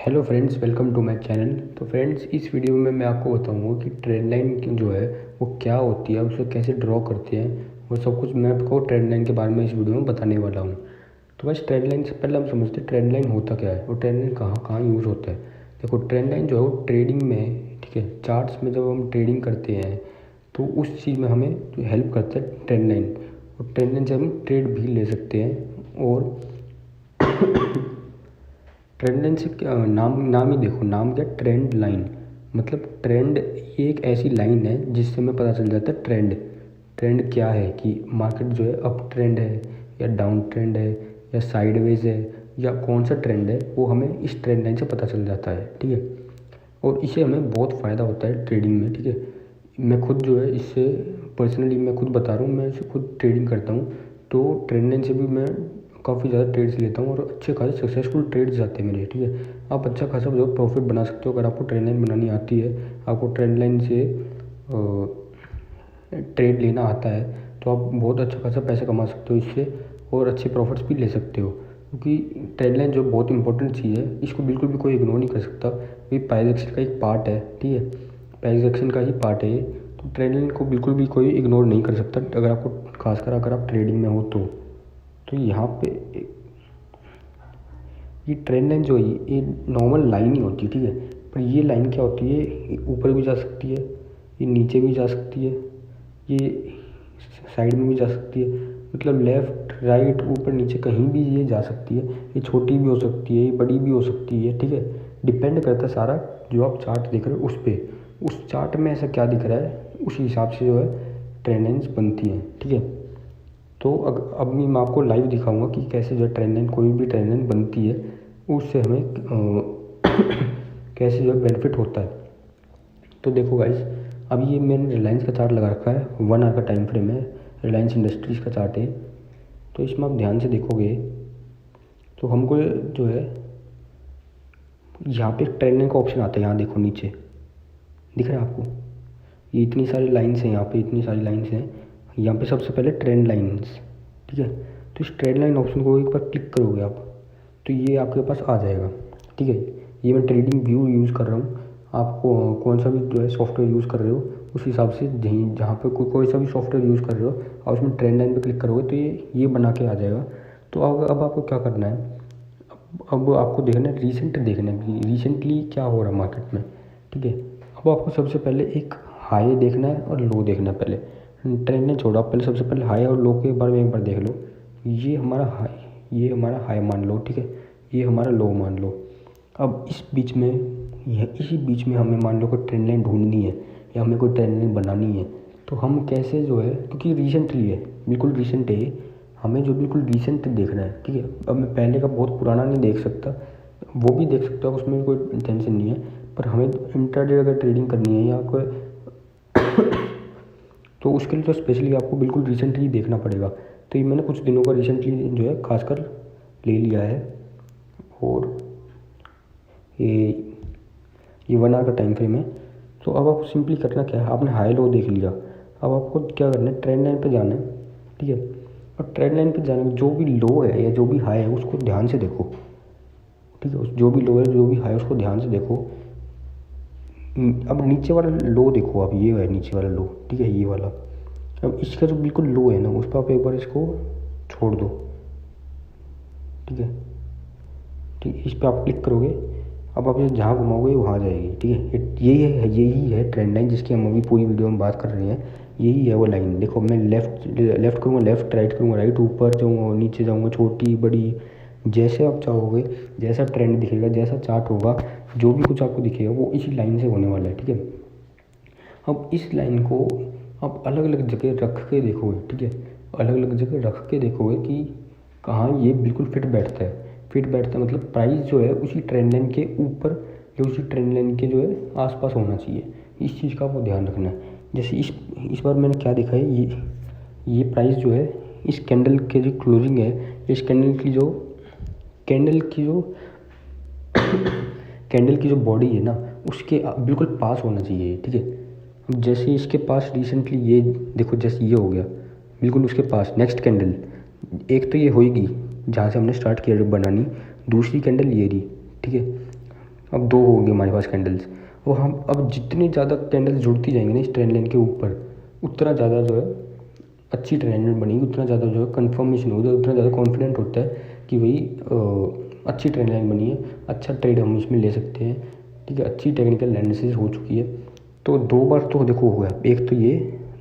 Hello friends, welcome to my channel. तो friends, इस video में मैं आपको बताऊंगा कि ट्रेंड लाइन जो है वो क्या होती है, उसको कैसे ड्रॉ करते हैं, वो सब कुछ मैं आपको ट्रेंड लाइन के बारे में इस वीडियो में बताने वाला हूँ। तो बस ट्रेंड लाइन से पहले हम समझते हैं ट्रेंड लाइन होता क्या है और ट्रेंड लाइन कहाँ कहाँ यूज़ होता है। देखो, ट्रेंड लाइन जो है वो ट्रेडिंग में, ठीक है, चार्ट्स में जब हम ट्रेडिंग करते हैं तो उस चीज़ में हमें जो हेल्प करता है ट्रेंड लाइन। और ट्रेंड लाइन से हम ट्रेड भी ले सकते हैं। और ट्रेंड लाइन से क्या, नाम नाम ही देखो, नाम क्या, ट्रेंड लाइन। मतलब ट्रेंड, ये एक ऐसी लाइन है जिससे हमें पता चल जाता है ट्रेंड। ट्रेंड क्या है कि मार्केट जो है अप ट्रेंड है या डाउन ट्रेंड है या साइडवेज है या कौन सा ट्रेंड है, वो हमें इस ट्रेंड लाइन से पता चल जाता है, ठीक है। और इससे हमें बहुत फ़ायदा होता है ट्रेडिंग में, ठीक है। मैं खुद जो है इससे पर्सनली मैं खुद बता रहा हूँ, मैं इसे खुद ट्रेडिंग करता हूँ। तो ट्रेंड लाइन से भी मैं काफ़ी ज़्यादा ट्रेड्स लेता हूँ और अच्छे खासे सक्सेसफुल ट्रेड्स जाते हैं मेरे, ठीक है। आप अच्छा खासा जो प्रॉफिट बना सकते हो अगर आपको ट्रेंड लाइन बनानी आती है, आपको ट्रेंड लाइन से ट्रेड लेना आता है, तो आप बहुत अच्छा खासा पैसा कमा सकते हो इससे और अच्छे प्रॉफिट्स भी ले सकते हो। क्योंकि ट्रेंड लाइन जो बहुत इंपॉर्टेंट चीज़ है, इसको बिल्कुल भी कोई इग्नोर नहीं कर सकता। ये प्राइस एक्शन का एक पार्ट है, ठीक है, प्राइस एक्शन का ही पार्ट है ये। तो ट्रेंड लाइन को बिल्कुल भी कोई इग्नोर नहीं कर सकता, अगर आपको, खासकर अगर आप ट्रेडिंग में हो तो यहाँ पे ये ट्रेंड लाइन जो है ये नॉर्मल लाइन ही होती है, ठीक है। पर ये लाइन क्या होती है, ये ऊपर भी जा सकती है, ये नीचे भी जा सकती है, ये साइड में भी जा सकती है। मतलब लेफ़्ट राइट ऊपर नीचे कहीं भी ये जा सकती है। ये छोटी भी हो सकती है, ये बड़ी भी हो सकती है, ठीक है। डिपेंड करता है सारा जो आप चार्ट देख रहे हो उस पर, उस चार्ट में ऐसा क्या दिख रहा है, उस हिसाब से जो है ट्रेंड लाइन्स बनती हैं, ठीक है। तो अब मैं आपको लाइव दिखाऊंगा कि कैसे जो ट्रेंड लाइन, कोई भी ट्रेंड लाइन बनती है, उससे हमें कैसे जो है बेनिफिट होता है। तो देखो गाइस, अब ये मैंने रिलायंस का चार्ट लगा रखा है, 1 आवर का टाइम फ्रेम है, रिलायंस इंडस्ट्रीज़ का चार्ट है। तो इसमें आप ध्यान से देखोगे तो हमको जो है यहाँ पे एक ट्रेंड लाइन का ऑप्शन आता है, यहाँ देखो नीचे दिख रहा है आपको, ये इतनी सारी लाइन्स हैं, यहाँ पे इतनी सारी लाइन्स हैं। यहाँ पे सबसे पहले ट्रेंड लाइन्स, ठीक है। तो इस ट्रेंड लाइन ऑप्शन को एक बार क्लिक करोगे आप, तो ये आपके पास आ जाएगा, ठीक है। ये मैं ट्रेडिंग व्यू यूज़ कर रहा हूँ, आपको कौन सा भी जो है सॉफ्टवेयर यूज़ कर रहे हो उस हिसाब से, जहाँ पे कोई सा भी सॉफ्टवेयर यूज़ कर रहे हो और उसमें ट्रेंड लाइन पे क्लिक करोगे तो ये बना के आ जाएगा। तो अब आपको क्या करना है, अब आपको देखना है, रिसेंट देखना है कि रिसेंटली क्या हो रहा है मार्केट में, ठीक है। अब आपको सबसे पहले एक हाई देखना है और लो देखना है। पहले ट्रेंड ने छोड़ा, पहले सबसे पहले हाई और लो के बारे में एक बार देख लो। ये हमारा हाई, ये हमारा हाई मान लो, ठीक है, ये हमारा लो मान लो। अब इस बीच में, यह इसी बीच में हमें मान लो कोई ट्रेंड लाइन ढूंढनी है या हमें कोई ट्रेंड लाइन बनानी है, तो हम कैसे जो है, क्योंकि रिसेंटली है, बिल्कुल रिसेंट है, हमें जो बिल्कुल रिसेंट देखना है, ठीक है। अब मैं पहले का बहुत पुराना नहीं देख सकता, वो भी देख सकता हूँ, उसमें कोई टेंशन नहीं है। पर हमें इंट्राडे अगर ट्रेडिंग करनी है या कोई तो उसके लिए तो स्पेशली आपको बिल्कुल रिसेंटली देखना पड़ेगा। तो ये मैंने कुछ दिनों का रिसेंटली जो है खासकर ले लिया है। और ये 1 आवर का टाइम फ्रेम है। तो अब आपको सिंपली करना क्या है, आपने हाई लो देख लिया, अब आपको क्या करना है, ट्रेंड लाइन पे जाना है, ठीक है। और ट्रेंड लाइन पे जाने में जो भी लो है या जो भी हाई है उसको ध्यान से देखो, ठीक है। जो भी लो है जो भी हाई है उसको ध्यान से देखो। अब नीचे वाला लो देखो, अब ये है नीचे वाला लो, ठीक है, ये वाला। अब इसका जो बिल्कुल लो है ना, उस पर आप एक बार इसको छोड़ दो, ठीक है। ठीक, इस पर आप क्लिक करोगे, अब आप जहाँ घुमाओगे वहाँ जाएगी, ठीक है। यही है ट्रेंड लाइन जिसकी हम अभी पूरी वीडियो में बात कर रहे हैं। यही है वो लाइन। देखो, मैं लेफ़्ट करूँगा लेफ़्ट, राइट करूँगा राइट, ऊपर जाऊँगा नीचे जाऊँगा, छोटी बड़ी, जैसे आप चाहोगे, जैसा ट्रेंड दिखेगा, जैसा चार्ट होगा, जो भी कुछ आपको दिखेगा वो इसी लाइन से होने वाला है, ठीक है। अब इस लाइन को आप अलग अलग जगह रख के देखोगे, ठीक है, अलग अलग जगह रख के देखोगे कि कहाँ ये बिल्कुल फिट बैठता है। फिट बैठता है मतलब प्राइस जो है उसी ट्रेंड लाइन के ऊपर या उसी ट्रेंड लाइन के जो है आसपास होना चाहिए। इस चीज़ का आपको ध्यान रखना है। जैसे इस बार मैंने क्या देखा है, ये प्राइस जो है इस कैंडल के जो क्लोजिंग है, इस कैंडल की जो बॉडी है ना, उसके बिल्कुल पास होना चाहिए, ठीक है। अब जैसे इसके पास रिसेंटली ये देखो, जैसे ये हो गया बिल्कुल उसके पास, नेक्स्ट कैंडल एक तो ये होएगी जहाँ से हमने स्टार्ट किया बनानी, दूसरी कैंडल ये रही, ठीक है। अब 2 हो गए हमारे पास कैंडल्स। और हम अब जितनी ज़्यादा कैंडल्स जुड़ती जाएंगे ना इस ट्रेंड लाइन के ऊपर, उतना ज़्यादा जो है अच्छी ट्रेंड लाइन बनेगी, उतना ज़्यादा जो है कन्फर्मेशन होगा, उतना ज़्यादा कॉन्फिडेंट होता है कि भाई अच्छी ट्रेंड लाइन बनी है, अच्छा ट्रेड हम इसमें ले सकते हैं। ठीक है, अच्छी टेक्निकल एनालिसिस हो चुकी है। तो 2 बार तो देखो हो गया, एक तो ये,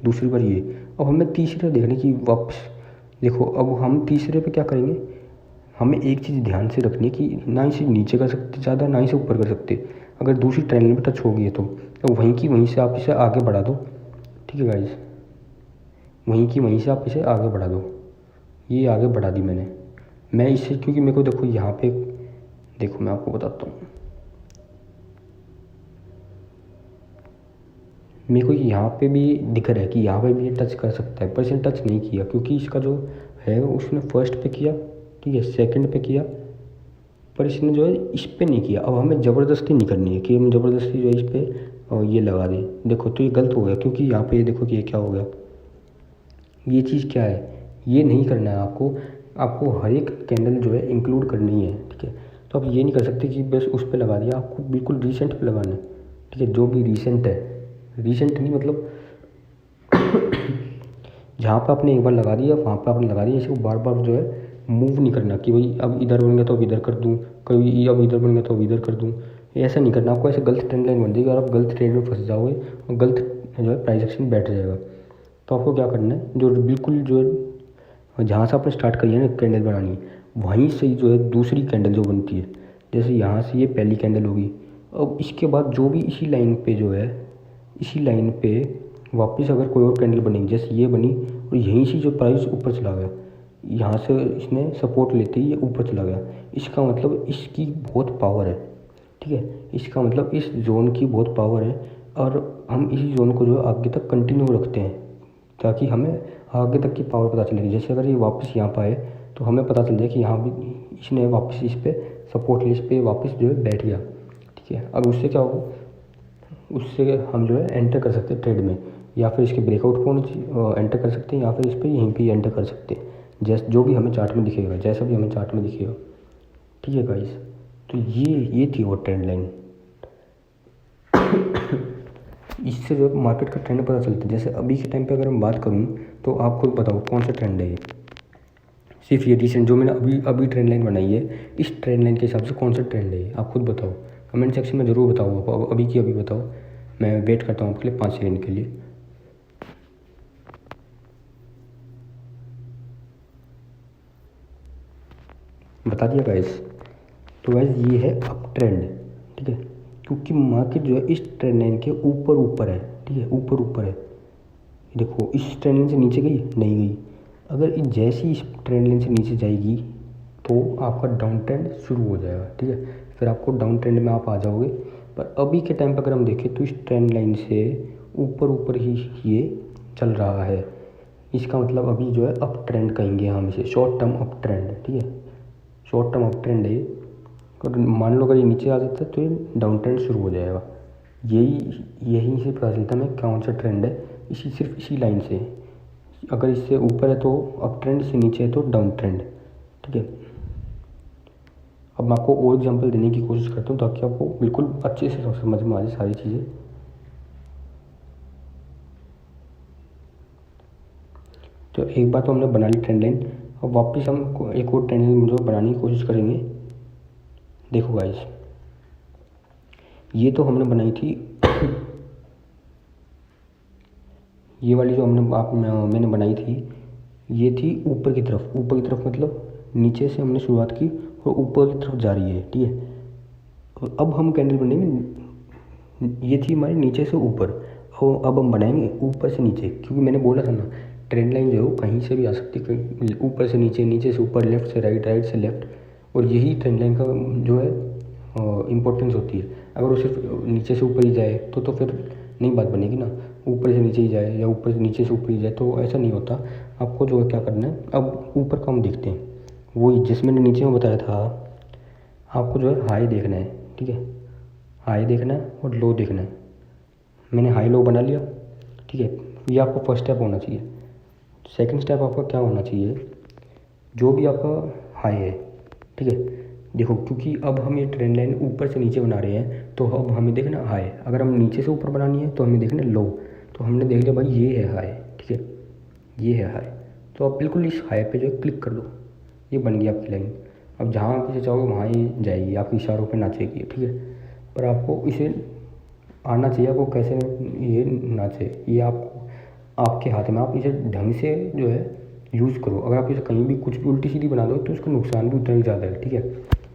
दूसरी बार ये। अब हमें तीसरा देखने की वापस। देखो अब हम तीसरे पे क्या करेंगे, हमें एक चीज़ ध्यान से रखनी है कि ना इसे नीचे कर सकते ज़्यादा, ना इसे ऊपर कर सकते। अगर दूसरी ट्रेंड लाइन पर टच होगी है तो वहीं की वहीं से आप इसे आगे बढ़ा दो। ठीक है गाइस, वहीं की वहीं से आप इसे आगे बढ़ा दो। ये आगे बढ़ा दी मैंने, मैं इसे, क्योंकि मेरे को देखो यहाँ पे, देखो मैं आपको बताता हूँ, मेरे को यहाँ पे भी दिख रहा है कि यहाँ पे भी ये टच कर सकता है, पर इसने टच नहीं किया क्योंकि इसका जो है उसने फर्स्ट पे किया, ठीक है, सेकंड पे किया, पर इसने जो है इस पे नहीं किया। अब हमें ज़बरदस्ती नहीं करनी है कि हम ज़बरदस्ती जो है इस पे ये लगा दें। देखो तो ये गलत हो गया, क्योंकि यहाँ पे ये देखो कि ये क्या हो गया, ये चीज़ क्या है, ये नहीं करना है आपको। आपको हर एक कैंडल जो है इंक्लूड करनी है। ठीक है, तो आप ये नहीं कर सकते कि बस उस पर लगा दिया, आपको बिल्कुल रिसेंट पे लगाना है। ठीक है, जो भी रिसेंट है, रिसेंट नहीं मतलब जहाँ पे आपने एक बार लगा दिया वहाँ पे आपने लगा दिया, इसको बार बार जो है मूव नहीं करना कि भाई अब इधर बन गया तो अब इधर कर दूँ, कभी अब इधर बन गया तो अब इधर कर दूँ। ऐसा नहीं करना आपको, ऐसे गलत ट्रेंड लाइन बन जाएगी और आप गलत ट्रेड में फंस जाओगे और गलत जो है प्राइस एक्शन बैठ जाएगा। तो आपको क्या करना है, जो बिल्कुल जो है जहाँ से आपने स्टार्ट करी है ना कैंडल बनानी, वहीं से ही जो है दूसरी कैंडल जो बनती है, जैसे यहाँ से ये पहली कैंडल होगी, अब इसके बाद जो भी इसी लाइन पे जो है, इसी लाइन पे वापस अगर कोई और कैंडल बनेगी, जैसे ये बनी और यहीं से जो प्राइस ऊपर चला गया, यहाँ से इसने सपोर्ट लेते ही ये ऊपर चला गया, इसका मतलब इसकी बहुत पावर है। ठीक है, इसका मतलब इस जोन की बहुत पावर है और हम इसी जोन को जो है आगे तक कंटिन्यू रखते हैं ताकि हमें आगे तक की पावर पता चलेगी। जैसे अगर ये वापस यहाँ पर आए तो हमें पता चल जाए कि यहाँ भी इसने वापस इस पर सपोर्ट लिस्ट पे वापस जो है बैठ गया। ठीक है, अब उससे क्या होगा, उससे हम जो है एंटर कर सकते हैं ट्रेड में, या फिर इसके ब्रेकआउट को एंटर कर सकते हैं, या फिर इस पर यहीं पे एंटर कर सकते हैं, जैसे जो भी हमें चार्ट में दिखेगा, जैसा भी हमें चार्ट में दिखेगा। ठीक है गाइस, तो ये थी वो ट्रेंड लाइन। इससे जो मार्केट का ट्रेंड पता चलता है। जैसे अभी के टाइम पे अगर मैं बात करूँ तो आप खुद बताओ कौन सा ट्रेंड है ये, सिर्फ ये रिसेंट जो मैंने अभी अभी ट्रेंड लाइन बनाई है, इस ट्रेंड लाइन के हिसाब से कौन सा ट्रेंड है ये, आप खुद बताओ, कमेंट सेक्शन में ज़रूर बताओ। आप अभी की अभी बताओ, मैं वेट करता हूँ आपके लिए 5 सेकंड के लिए। बता दिया गाइस, तो गाइस ये है अप ट्रेंड। ठीक है, क्योंकि मार्केट जो है इस ट्रेंड लाइन के ऊपर ऊपर है। ठीक है, ऊपर ऊपर है, देखो इस ट्रेंड लाइन से नीचे गई नहीं गई, अगर जैसी इस ट्रेंड लाइन से नीचे जाएगी तो आपका डाउन ट्रेंड शुरू हो जाएगा। ठीक है, फिर आपको डाउन ट्रेंड में आप आ जाओगे। पर अभी के टाइम पर अगर हम देखें तो इस ट्रेंड लाइन से ऊपर ऊपर ही ये चल रहा है, इसका मतलब अभी जो है अप ट्रेंड कहेंगे हम इसे, शॉर्ट टर्म अप ट्रेंड। ठीक है, शॉर्ट टर्म अप ट्रेंड है। और मान लो अगर ये नीचे आ जाता है तो ये डाउन ट्रेंड शुरू हो जाएगा। यहीं से पता चलता है मैं कौन सा ट्रेंड है, सिर्फ इसी लाइन से। अगर इससे ऊपर है तो अप ट्रेंड, से नीचे है तो डाउन ट्रेंड। ठीक है, अब मैं आपको और एग्जांपल देने की कोशिश करता हूँ ताकि आपको बिल्कुल अच्छे से समझ में आ जाए सारी चीज़ें। तो एक बार तो हमने बना ली ट्रेंड लाइन, अब वापस हम एक और ट्रेंड लाइन जो बनाने की कोशिश करेंगे। देखो गाइस, ये तो हमने बनाई थी ये वाली जो मैंने बनाई थी, ये थी ऊपर की तरफ। ऊपर की तरफ मतलब नीचे से हमने शुरुआत की और ऊपर की तरफ जा रही है। ठीक है, और अब हम कैंडल बनेंगे, ये थी हमारी नीचे से ऊपर, और अब हम बनाएंगे ऊपर से नीचे, क्योंकि मैंने बोला था ना ट्रेंड लाइन जो है वो कहीं से भी आ सकती है, कहीं ऊपर से नीचे, नीचे से ऊपर, लेफ्ट से राइट, राइट से लेफ्ट। और यही ट्रेंड लाइन का जो है इम्पोर्टेंस होती है। अगर वो सिर्फ नीचे से ऊपर ही जाए तो फिर नहीं बात बनेगी ना, ऊपर से नीचे ही जाए या ऊपर से नीचे से ऊपर ही जाए तो ऐसा नहीं होता। आपको जो है क्या करना है, अब ऊपर का हम देखते हैं, वही जिस मैंने नीचे में बताया था, आपको जो है हाई देखना है। ठीक है, हाई देखना है और लो देखना है। मैंने हाई लो बना लिया। ठीक है, ये आपका फर्स्ट स्टेप होना चाहिए। सेकंड स्टेप आपका क्या होना चाहिए, जो भी आपका हाई है, ठीक है, देखो क्योंकि अब हम ये ट्रेंड लाइन ऊपर से नीचे बना रहे हैं तो अब हमें देखना हाई, अगर हम नीचे से ऊपर बनानी है तो हमें देखना लो। तो हमने देख लिया भाई ये है हाई, ठीक है, ये है हाई। तो आप बिल्कुल इस हाई पे जो है क्लिक कर दो, ये बन गई आपकी लाइन। अब जहाँ आप इसे चाहोगे वहाँ ही जाएगी, आपके इशारों पे नाचेगी, ठीक है। पर आपको इसे आना चाहिए, आपको कैसे ये नाचे ये आपको आपके हाथ में, आप इसे ढंग से जो है यूज़ करो। अगर आप इसे कहीं भी कुछ भी उल्टी सीधी बना दो तो उसका नुकसान भी उतना ही ज़्यादा है, ठीक है।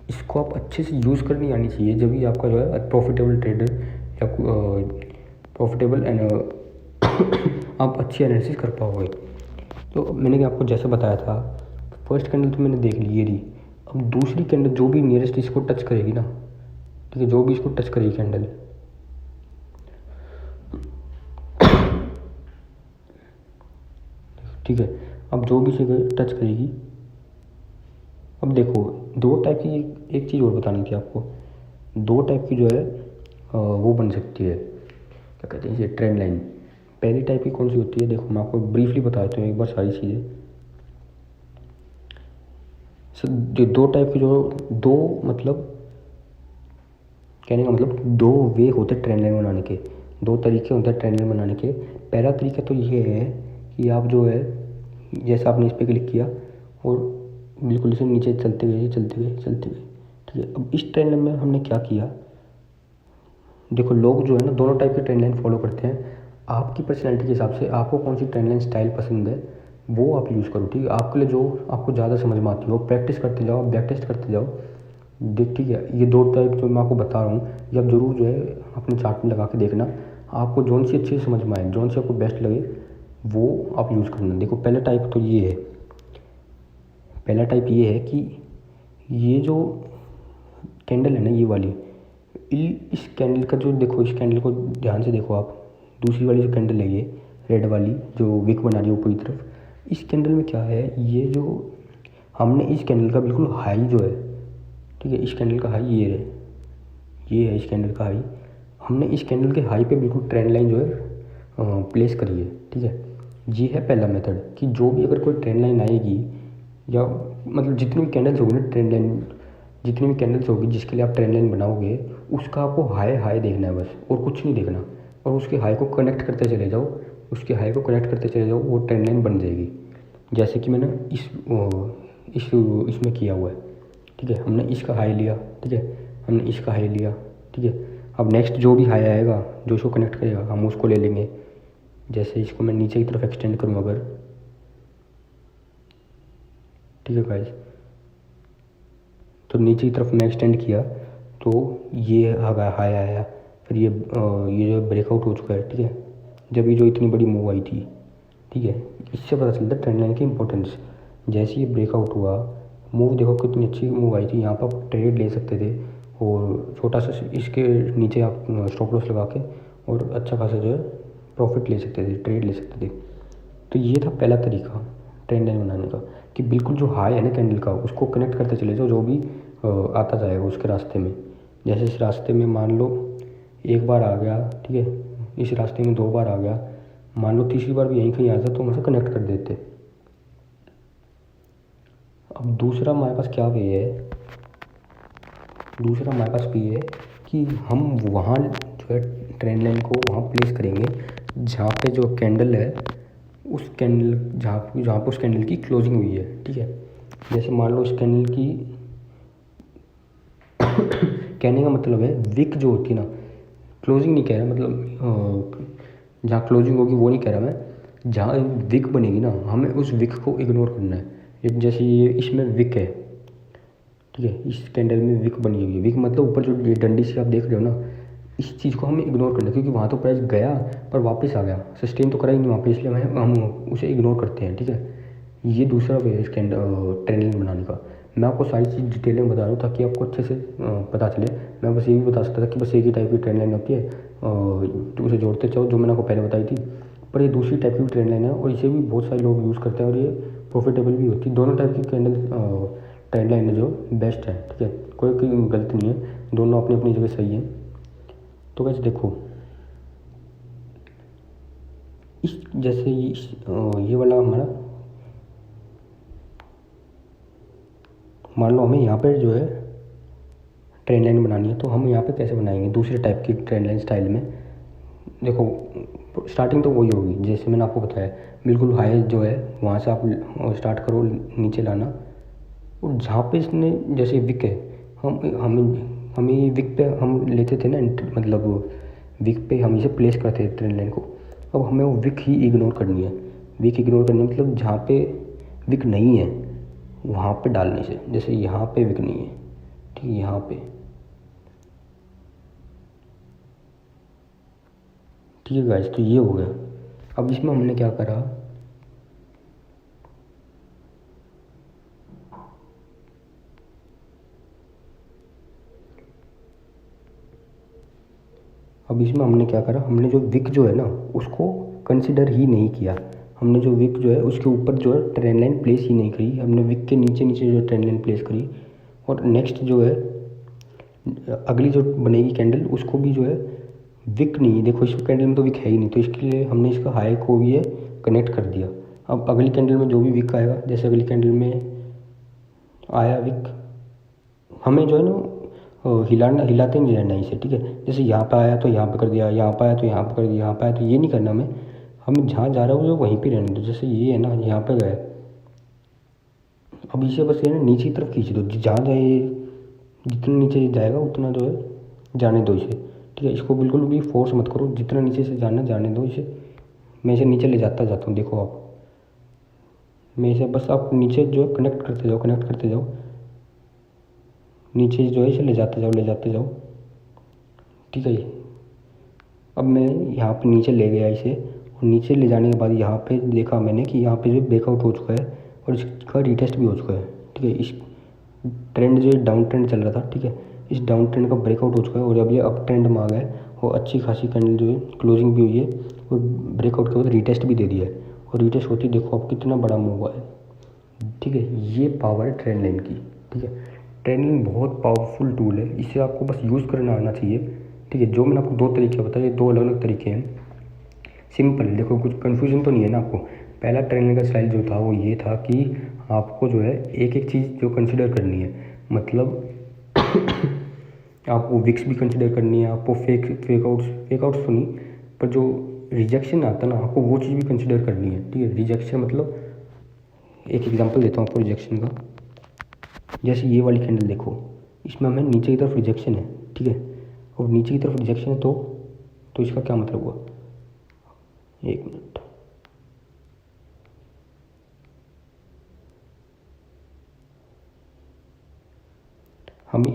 इसको आप अच्छे से यूज़ करनी आनी चाहिए, जब भी आपका जो है प्रॉफिटेबल ट्रेडर या प्रॉफिटेबल एंड आप अच्छी एनालिसिस कर पाओगे। तो मैंने आपको जैसे बताया था, फर्स्ट कैंडल तो मैंने देख ली ये रही। अब दूसरी कैंडल जो भी नियरेस्ट इसको टच करेगी ना, ठीक है, जो भी इसको टच करेगी कैंडल, ठीक है, अब जो भी इसे टच करेगी, अब देखो दो टाइप की, एक चीज़ और बतानी थी आपको, दो टाइप की जो है वो बन सकती है, क्या कहते हैं इसे, ट्रेंड लाइन। पहली टाइप की कौन सी होती है, देखो मैं आपको ब्रीफली बता देता हूँ एक बार सारी चीज़ें। जो दो टाइप की, जो दो मतलब कहने का मतलब दो वे होते हैं ट्रेंड लाइन बनाने के, दो तरीके होते हैं ट्रेंड लाइन बनाने के। पहला तरीका तो ये है कि आप जो है जैसा आपने इस पर क्लिक किया और बिल्कुल इसे नीचे चलते गए चलते गए चलते गए, ठीक है। अब इस ट्रेंड लाइन में हमने क्या किया, देखो लोग जो है ना दोनों टाइप के ट्रेंड लाइन फॉलो करते हैं। आपकी पर्सनैलिटी के हिसाब से आपको कौन सी ट्रेंड लाइन स्टाइल पसंद है वो आप यूज़ करो, ठीक है। आपके लिए जो आपको ज़्यादा समझ में आती हो प्रैक्टिस करते जाओ, बैक टेस्ट करते जाओ, देख, ठीक है। ये दो टाइप जो मैं आपको बता रहा हूँ ये आप ज़रूर जो है अपने चार्ट में लगा के देखना, आपको जौन सी अच्छी समझ में आए, जौन सी आपको बेस्ट लगे वो आप यूज़ करना। देखो पहला टाइप तो ये है, पहला टाइप ये है कि ये जो कैंडल है ना ये वाली, इस कैंडल का जो देखो, इस कैंडल को ध्यान से देखो आप, दूसरी वाली जो कैंडल है ये रेड वाली जो विक बना रही है ऊपरी तरफ, इस कैंडल में क्या है, ये जो हमने इस कैंडल का बिल्कुल हाई जो है, ठीक है, इस कैंडल का हाई ये है इस कैंडल का हाई, हमने इस कैंडल के हाई पे बिल्कुल ट्रेंड लाइन जो है प्लेस करी है, ठीक है। ये है पहला मेथड कि जो भी अगर कोई ट्रेंड लाइन आएगी या मतलब जितनी भी कैंडल्स होगी ना ट्रेंड लाइन, जितनी भी कैंडल्स होगी जिसके लिए आप ट्रेंड लाइन बनाओगे उसका आपको हाई हाई देखना है बस, और कुछ नहीं देखना। और उसके हाई को कनेक्ट करते चले जाओ, उसके हाई को कनेक्ट करते चले जाओ, वो ट्रेंड लाइन बन जाएगी। जैसे कि मैंने इसमें किया हुआ है, ठीक है। हमने इसका हाई लिया, ठीक है, हमने इसका हाई लिया, ठीक है। अब नेक्स्ट जो भी हाई आएगा जो इसको कनेक्ट करेगा हम उसको ले लेंगे। जैसे इसको मैं नीचे की तरफ एक्सटेंड करूँ अगर, ठीक है गाइस, तो नीचे की तरफ मैं एक्सटेंड किया तो ये हाई आया, फिर ये जो ब्रेकआउट हो चुका है, ठीक है। जब ये जो इतनी बड़ी मूव आई थी, ठीक है, इससे पता चलता है ट्रेंड लाइन की इंपॉर्टेंस। जैसे ये ब्रेकआउट हुआ, मूव देखो कितनी अच्छी मूव आई थी, यहाँ पर आप ट्रेड ले सकते थे और छोटा सा इसके नीचे आप स्टॉप लॉस लगा के और अच्छा खासा जो है प्रॉफिट ले सकते थे, ट्रेड ले सकते थे। तो ये था पहला तरीका ट्रेंड लाइन बनाने का कि बिल्कुल जो हाई है ना कैंडल का उसको कनेक्ट करते चले जाओ, जो भी आता जाएगा उसके रास्ते में। जैसे इस रास्ते में मान लो एक बार आ गया, ठीक है, इस रास्ते में दो बार आ गया, मान लो तीसरी बार भी यहीं कहीं आ जाता तो हम उसे कनेक्ट कर देते। अब दूसरा हमारे पास क्या वे है, दूसरा हमारे पास भी है कि हम वहाँ जो है ट्रेंड लाइन को वहाँ प्लेस करेंगे जहाँ पे जो कैंडल है उस कैंडल जहाँ जहाँ पर उस कैंडल की क्लोजिंग हुई है, ठीक है। जैसे मान लो उस कैंडल की कहने का मतलब है विक जो होती है ना, क्लोजिंग नहीं कह रहा, मतलब जहाँ क्लोजिंग होगी वो नहीं कह रहा मैं, जहाँ विक बनेगी ना हमें उस विक को इग्नोर करना है। एक जैसे ये इसमें विक है, ठीक है, इस कैंडल में विक बनी हुई है, विक मतलब ऊपर जो डंडी से आप देख रहे हो ना, इस चीज़ को हमें इग्नोर करना है क्योंकि वहाँ तो प्राइस गया पर वापस आ गया, सस्टेन तो करा ही नहीं वहाँ पे, इसलिए हम उसे इग्नोर करते हैं, ठीक है। ये दूसरा वे है इस ट्रेंड लाइन बनाने का। मैं आपको सारी चीज़ डिटेल में बता रहा हूँ ताकि आपको अच्छे से पता चले। मैं बस ये भी बता सकता था कि बस एक ही टाइप की ट्रेंड लाइन होती है, तो उसे जोड़ते जाओ जो मैंने आपको पहले बताई थी। पर ये दूसरी टाइप की ट्रेंड लाइन है और इसे भी बहुत सारे लोग यूज़ करते हैं और ये प्रॉफिटेबल भी होती है। दोनों टाइप की कैंडल ट्रेंड लाइन जो बेस्ट है, ठीक है, कोई गलत नहीं है, दोनों अपनी अपनी जगह सही है। तो वैसे देखो इस जैसे ये वाला हमारा, मान लो हमें यहाँ पर जो है ट्रेंड लाइन बनानी है तो हम यहाँ पे कैसे बनाएंगे दूसरे टाइप की ट्रेंड लाइन स्टाइल में। देखो स्टार्टिंग तो वही होगी जैसे मैंने आपको बताया, बिल्कुल हाई जो है वहाँ से आप स्टार्ट करो नीचे लाना, और जहाँ पे इसने जैसे विक है हमें विक पे हम लेते थे ना, मतलब विक पे हम इसे प्लेस करते थे ट्रेंड लाइन को। अब हमें वो विक ही इग्नोर करनी है। विक इग्नोर करनी है मतलब जहाँ पे विक नहीं है वहाँ पे डालने से। जैसे यहाँ पे विक नहीं है, ठीक है, यहाँ पे, ठीक है गाइस, तो ये हो गया। अब इसमें हमने क्या करा, हमने जो विक जो है ना उसको कंसिडर ही नहीं किया। हमने जो विक जो है उसके ऊपर जो है ट्रेंड लाइन प्लेस ही नहीं करी, हमने विक के नीचे नीचे जो ट्रेंड लाइन प्लेस करी। और नेक्स्ट जो है अगली जो बनेगी कैंडल उसको भी जो है विक नहीं, देखो इस कैंडल में तो विक है ही नहीं, तो इसके लिए हमने इसका हाई को भी है कनेक्ट कर दिया। अब अगली कैंडल में जो भी विक आएगा, जैसे अगली कैंडल में आया विक, हमें जो है ना हिलाते नहीं रहना इसे, ठीक है। जैसे यहाँ पे आया तो यहाँ पे कर दिया, यहाँ पे आया तो यहाँ पे कर दिया, यहाँ पे आया तो ये नहीं करना हमें जहाँ जा रहा है वो वहीं पे रहने दो। जैसे ये है ना यहाँ पे गए, अब इसे बस ये ना नीचे की तरफ खींच दो, जहाँ जाए जितना नीचे जाएगा उतना जो है जाने दो इसे, ठीक है। इसको बिल्कुल भी फोर्स मत करो, जितना नीचे से जाना जाने दो इसे। मैं इसे नीचे ले जाता जाता हूँ, देखो आप, मैं इसे बस आप नीचे जो है कनेक्ट करते जाओ, नीचे जो है इसे ले जाते जाओ, ठीक है। अब मैं यहाँ पे नीचे ले गया इसे, और नीचे ले जाने के बाद यहाँ पे देखा मैंने कि यहाँ पे जो ब्रेकआउट हो चुका है और इसका रीटेस्ट भी हो चुका है, ठीक है। इस ट्रेंड जो डाउन ट्रेंड चल रहा था, ठीक है, इस डाउन ट्रेंड का ब्रेकआउट हो चुका है और अब ये अप ट्रेंड में आ गया है और अच्छी खासी कैंडल जो है क्लोजिंग भी हुई है और ब्रेकआउट के बाद रीटेस्ट भी दे दिया है। और रीटेस्ट होती देखो अब कितना बड़ा मूव हुआ है, ठीक है। ये पावर है ट्रेंड लाइन की, ठीक है। ट्रेंड लाइन बहुत पावरफुल टूल है, इसे आपको बस यूज़ करना आना चाहिए, ठीक है। जो मैंने आपको 2 तरीके बताए, ये 2 अलग अलग तरीके हैं, सिंपल। देखो कुछ कन्फ्यूजन तो नहीं है ना आपको। पहला ट्रेंड लाइन का स्टाइल जो था वो ये था कि आपको जो है एक एक चीज़ जो कंसिडर करनी है, मतलब आपको विक्स भी कंसिडर करनी है, आपको फेकआउट्स तो नहीं, पर जो रिजेक्शन आता है ना आपको वो चीज़ भी कंसिडर करनी है, ठीक है। रिजेक्शन मतलब एक एग्जांपल देता हूँ आपको रिजेक्शन का। जैसे ये वाली कैंडल देखो, इसमें हमें नीचे की तरफ रिजेक्शन है, ठीक है, और नीचे की तरफ रिजेक्शन है तो इसका क्या मतलब हुआ, एक मिनट,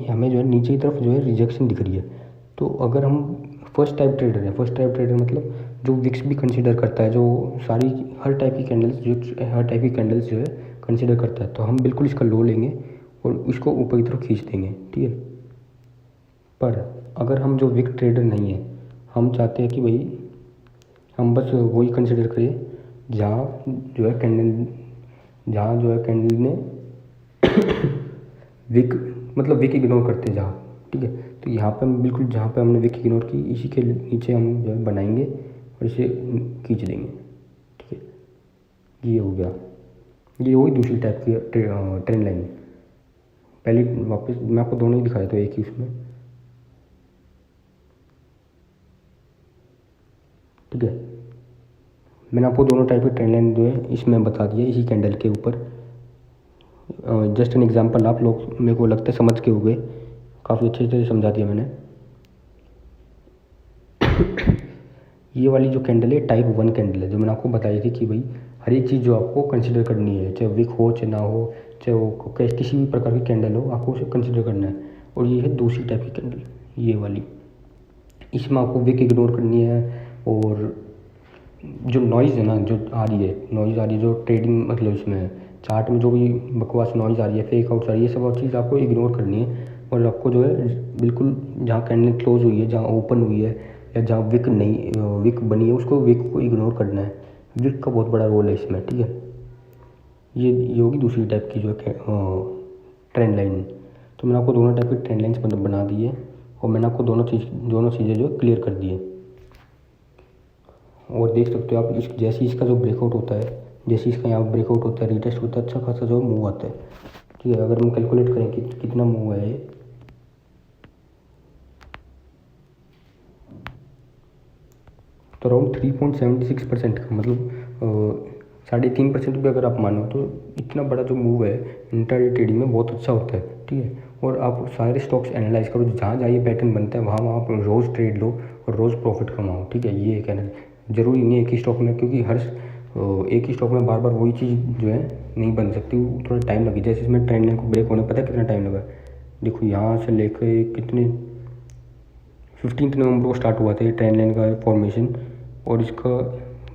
हमें जो है नीचे की तरफ जो है रिजेक्शन दिख रही है। तो अगर हम फर्स्ट टाइप ट्रेडर मतलब जो विक्स भी कंसिडर करता है, जो हर टाइप की कैंडल्स जो है कंसिडर करता है, तो हम बिल्कुल इसका लो लेंगे और इसको ऊपर की तरफ खींच देंगे, ठीक है। पर अगर हम जो विक ट्रेडर नहीं है, हम चाहते हैं कि भाई हम बस वही कंसिडर करें जहाँ जो है कैंडल ने विक इग्नोर करते हैं जहाँ, ठीक है। तो यहाँ पे हम बिल्कुल जहाँ पे हमने विक इग्नोर की इसी के नीचे हम जो है बनाएंगे और इसे खींच देंगे, ठीक है। ये हो गया, ये वही दूसरी टाइप की ट्रेंड लाइन। पहले वापस मैं आपको दोनों ही दिखाया तो एक ही उसमें, ठीक है। मैंने आपको दोनों टाइप की ट्रेंड लाइन जो है इसमें बता दिया इसी कैंडल के ऊपर। जस्ट एन एग्जांपल, आप लोग मेरे को लगता है समझ के हुए, काफ़ी अच्छे से समझा दिया मैंने। ये वाली जो कैंडल है टाइप 1 कैंडल है, जो मैंने आपको बताई थी कि भाई हर एक चीज़ जो आपको कंसिडर करनी है, चाहे विक हो चाहे ना हो, चाहे वो किसी भी प्रकार की कैंडल हो, आपको उसे कंसिडर करना है। और ये है दूसरी टाइप की कैंडल, ये वाली, इसमें आपको विक इग्नोर करनी है। और जो नॉइज़ है ना, जो आ रही है जो ट्रेडिंग मतलब इसमें चार्ट में जो भी बकवास नॉइज़ आ रही है, फेक आउट्स आ रही है, ये सब चीज़ आपको इग्नोर करनी है। और आपको जो है बिल्कुल जहाँ कैंडल क्लोज हुई है, जहाँ ओपन हुई है या जहाँ विक बनी है, उसको विक को इग्नोर करना है। विक का बहुत बड़ा रोल है इसमें, ठीक है। ये होगी दूसरी टाइप की जो है ट्रेंड लाइन। तो मैंने आपको दोनों टाइप की ट्रेंड लाइन्स बना दी है और मैंने आपको दोनों चीज़ें जो है क्लियर कर दी है। और देख सकते हो आप जैसे इसका जो ब्रेकआउट होता है, जैसे इसका यहाँ ब्रेकआउट होता है, रिटेस्ट होता है, अच्छा खासा जो मूव आता है, ठीक है। अगर हम कैलकुलेट करें कि कितना मूव है ये, तो अराउंड 3.76% का मतलब 3.5% भी अगर आप मानो तो इतना बड़ा जो मूव है इंट्राडे ट्रेडिंग में बहुत अच्छा होता है, ठीक है। और आप सारे स्टॉक्स एनालाइज करो, जहाँ जहाँ ये पैटर्न बनता है वहाँ आप रोज़ ट्रेड लो और रोज़ प्रॉफिट कमाओ, ठीक है। ये कहना ज़रूरी नहीं है एक ही स्टॉक में, क्योंकि एक ही स्टॉक में बार बार वही चीज़ जो है नहीं बन सकती, थोड़ा टाइम लगे। जैसे इसमें ट्रेंड लाइन को ब्रेक होने पता है कितना टाइम लगा। देखो यहाँ से लेकर कितने 15 नवंबर को स्टार्ट हुआ था ये ट्रेंड लाइन का फॉर्मेशन, और इसका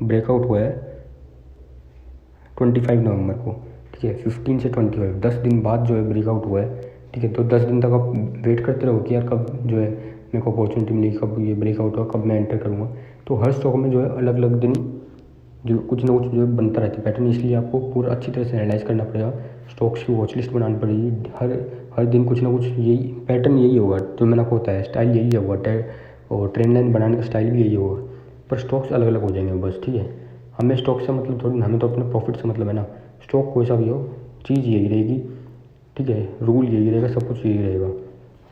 ब्रेकआउट हुआ है 25 नवंबर को, ठीक है। 15 से 25 10 दिन बाद जो है ब्रेकआउट हुआ है, ठीक है। तो 10 दिन तक आप वेट करते रहो कि यार कब जो है मेरे को अपॉर्चुनिटी मिली, कब ये ब्रेकआउट हुआ, कब मैं एंटर करूँगा। तो हर स्टॉक में जो है अलग अलग दिन जो कुछ ना कुछ जो है बनता रहता है पैटर्न, इसलिए आपको पूरा अच्छी तरह से एनालाइज करना पड़ेगा। स्टॉक्स की वॉच लिस्ट बनानी पड़ेगी, हर दिन कुछ ना कुछ यही पैटर्न यही होगा जो मैंने आपको बताया, स्टाइल यही होगा, और ट्रेंड लाइन बनाने का स्टाइल भी यही होगा, पर स्टॉक्स अलग अलग हो जाएंगे बस, ठीक है। हमें स्टॉक से मतलब थोड़ी, हमें तो अपने प्रॉफिट से मतलब है ना। स्टॉक कोई सा भी हो, चीज़ यही रहेगी, ठीक है। रूल यही रहेगा, सब कुछ यही रहेगा।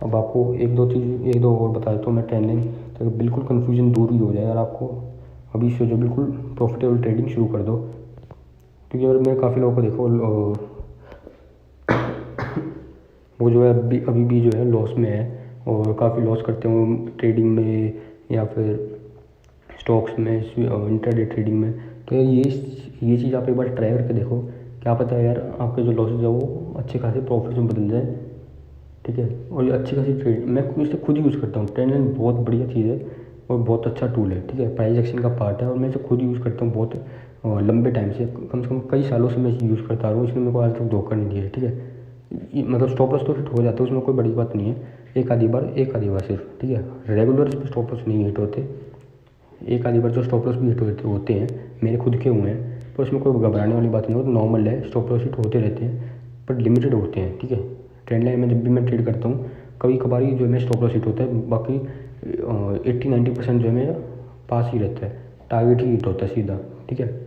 अब आपको एक दो और बताया तो मैं ट्रेंड लाइन तो बिल्कुल कन्फ्यूजन दूर ही हो जाए, और आपको अभी से जो बिल्कुल प्रॉफिटेबल ट्रेडिंग शुरू कर दो। क्योंकि अगर मैं काफ़ी लोगों को देखो वो जो है अभी भी जो है लॉस में है, और काफ़ी लॉस करते हैं ट्रेडिंग में या फिर स्टॉक्स में, इंट्राडे ट्रेडिंग में। तो ये चीज़ आप एक बार ट्राई करके देखो, क्या पता है यार आपके जो लॉसेज है वो अच्छे खासे प्रॉफिट में बदल जाए, ठीक है। और ये अच्छी खासी ट्रेड मैं इसे खुद यूज़ करता हूँ। ट्रेंड लाइन बहुत बढ़िया चीज़ है और बहुत अच्छा टूल है, ठीक है। प्राइस एक्शन का पार्ट है, और मैं इसे खुद यूज़ करता हूँ बहुत लंबे टाइम से कम कई सालों से मैं इसे यूज़ करता रहा हूँ। इसमें मेरे को आज तक धोखा नहीं दिया है, ठीक है। मतलब स्टॉप लॉस तो हिट हो जाता है, उसमें कोई बड़ी बात नहीं है। एक आधी बार सिर्फ, ठीक है। रेगुलर इस पर स्टॉप लॉस नहीं हिट होते, एक आधी बार जो स्टॉप लॉस भी हिट होते हैं, मेरे खुद के हुए हैं, पर उसमें कोई घबराने वाली बात नहीं हो, तो नॉर्मल है। स्टॉप लॉस हिट होते रहते हैं पर लिमिटेड होते हैं, ठीक है। ट्रेंड लाइन में जब भी मैं ट्रेड करता हूँ, कभी कभार ही जो है स्टॉप लॉस हिट होता है, बाकी 80-90% जो है मेरा पास ही रहता है, टारगेट ही हिट होता है सीधा, ठीक है।